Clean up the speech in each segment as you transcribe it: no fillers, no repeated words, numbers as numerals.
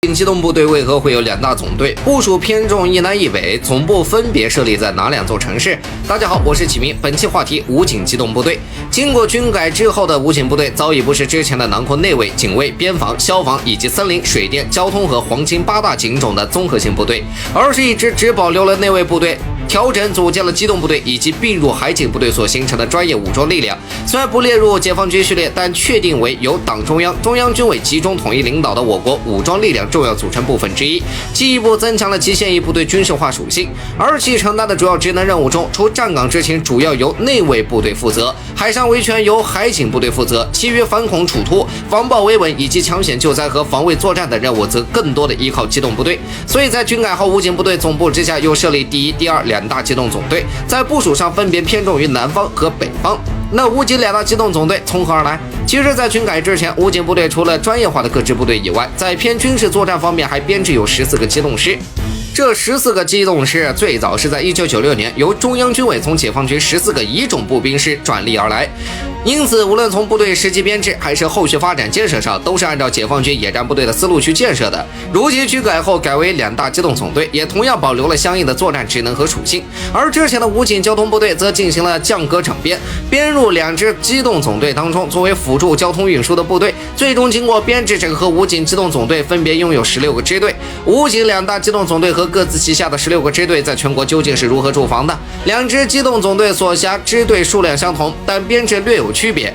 机动部队为何会有两大总队？部署偏重一南一北，总部分别设立在哪两座城市？大家好，我是启明。本期话题：武警机动部队。经过军改之后的武警部队，早已不是之前的囊括内卫、警卫、边防、消防以及森林、水电、交通和黄金八大警种的综合性部队，而是一支只保留了内卫部队，调整组建了机动部队以及并入海警部队所形成的专业武装力量。虽然不列入解放军序列，但确定为由党中央、中央军委集中统一领导的我国武装力量重要组成部分之一，进一步增强了其现役部队军事化属性。而其承担的主要职能任务中，除站岗执勤主要由内卫部队负责，海上维权由海警部队负责，其余反恐处突、防暴维稳以及抢险救灾和防卫作战等任务则更多的依靠机动部队。所以在军改后，武警部队总部之下又设立第一、第二两大机动总队，在部署上分别偏重于南方和北方。那武警两大机动总队从何而来？其实，在军改之前，武警部队除了专业化的各支部队以外，在偏军事作战方面还编制有14个机动师。这14个机动师最早是在1996年由中央军委从解放军14个乙种步兵师转隶而来，因此无论从部队实际编制还是后续发展建设上，都是按照解放军野战部队的思路去建设的。如今军改后改为两大机动总队，也同样保留了相应的作战职能和属性。而之前的武警交通部队则进行了降格整编，编入两支机动总队当中，作为辅助交通运输的部队。最终经过编制整合，武警机动总队分别拥有16个支队。武警两大机动总队和各自旗下的16个支队在全国究竟是如何驻防的？两支机动总队所辖支队数量相同，但编制略有区别。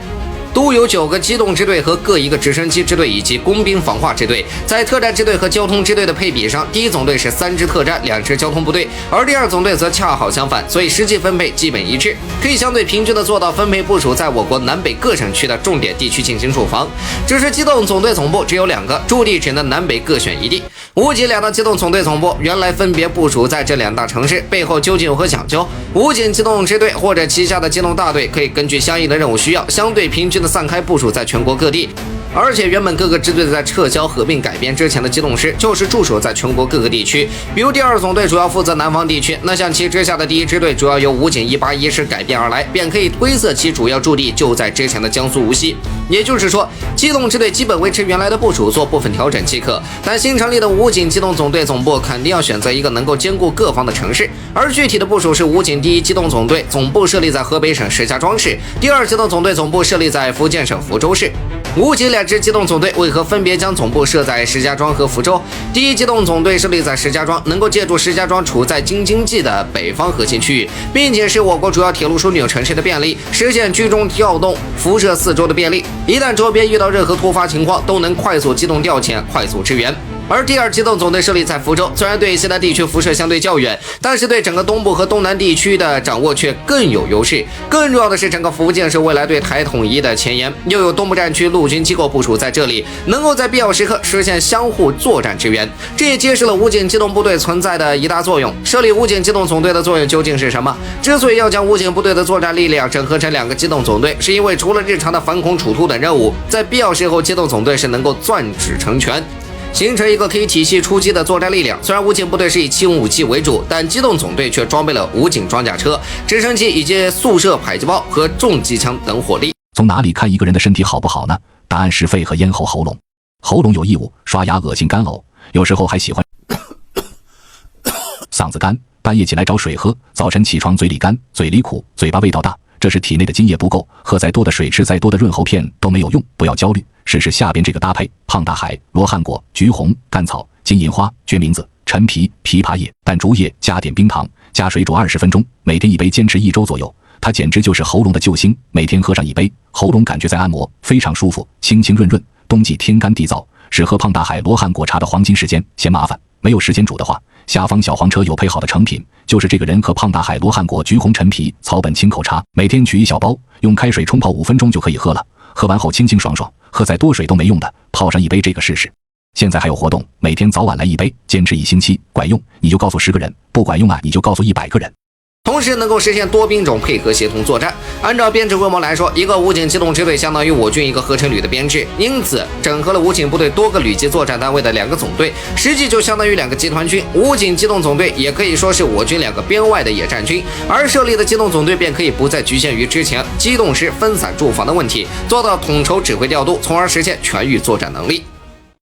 都有9个机动支队和各一个直升机支队以及工兵防化支队。在特战支队和交通支队的配比上，第一总队是3支特战、2支交通部队，而第二总队则恰好相反，所以实际分配基本一致，可以相对平均的做到分配部署在我国南北各省区的重点地区进行驻防。只是机动总队总部只有2个，驻地只能南北各选一地。武警两大机动总队总部原来分别部署在这2大城市，背后究竟有何讲究？武警机动支队或者旗下的机动大队可以根据相应的任务需要，相对平均的散开部署在全国各地。而且原本各个支队在撤销合并改编之前的机动师就是驻守在全国各个地区，比如第二总队主要负责南方地区，那像其之下的第一支队主要由武警181师改编而来，便可以推测其主要驻地就在之前的江苏无锡。也就是说，机动支队基本维持原来的部署，做部分调整即可。但新成立的武警机动总队总部肯定要选择一个能够兼顾各方的城市，而具体的部署是武警第一机动总队总部设立在河北省石家庄市，第二机动总队总部设立在福建省福州市。武警两支机动总队为何分别将总部设在石家庄和福州？第一机动总队设立在石家庄，能够借助石家庄处在京津冀的北方核心区域，并且是我国主要铁路枢纽城市的便利，实现居中调动、辐射四周的便利。一旦周边遇到任何突发情况，都能快速机动调遣，快速支援。而第二机动总队设立在福州，虽然对西南地区辐射相对较远，但是对整个东部和东南地区的掌握却更有优势。更重要的是，整个福建是未来对台统一的前沿，又有东部战区陆军机构部署在这里，能够在必要时刻实现相互作战支援。这也揭示了武警机动部队存在的一大作用。设立武警机动总队的作用究竟是什么？之所以要将武警部队的作战力量整合成2个机动总队，是因为除了日常的反恐处突等任务，在必要时候机动总队是能够攥指成拳，形成一个可以体系出击的作战力量。虽然武警部队是以轻武器为主，但机动总队却装备了武警装甲车、直升机以及速射迫击炮和重机枪等火力。从哪里看一个人的身体好不好呢？答案是肺和咽喉、喉咙。喉咙有异物、刷牙、恶心、干呕，有时候还喜欢嗓子干，半夜起来找水喝，早晨起床嘴里干、嘴里苦、嘴巴味道大，这是体内的津液不够，喝再多的水、吃再多的润喉片都没有用。不要焦虑，试试下边这个搭配：胖大海、罗汉果、橘红、甘草、金银花、决明子、陈皮、枇杷叶、淡竹叶，加点冰糖，加水煮20分钟，每天1杯，坚持1周左右。它简直就是喉咙的救星，每天喝上1杯，喉咙感觉在按摩，非常舒服，清清润润。冬季天干地燥，是喝胖大海罗汉果茶的黄金时间。嫌麻烦没有时间煮的话，下方小黄车有配好的成品，就是这个人喝胖大海罗汉果、橘红、陈皮、草本清口茶，每天取1小包，用开水冲泡5分钟就可以喝了。喝完后清清爽爽，喝再多水都没用的，泡上1杯这个试试。现在还有活动，每天早晚来1杯，坚持1星期，管用你就告诉10个人，不管用啊你就告诉100个人。同时能够实现多兵种配合协同作战。按照编制规模来说，一个武警机动支队相当于我军一个合成旅的编制，因此整合了武警部队多个旅级作战单位的2个总队，实际就相当于2个集团军。武警机动总队也可以说是我军2个编外的野战军，而设立的机动总队便可以不再局限于之前机动师分散驻防的问题，做到统筹指挥调度，从而实现全域作战能力。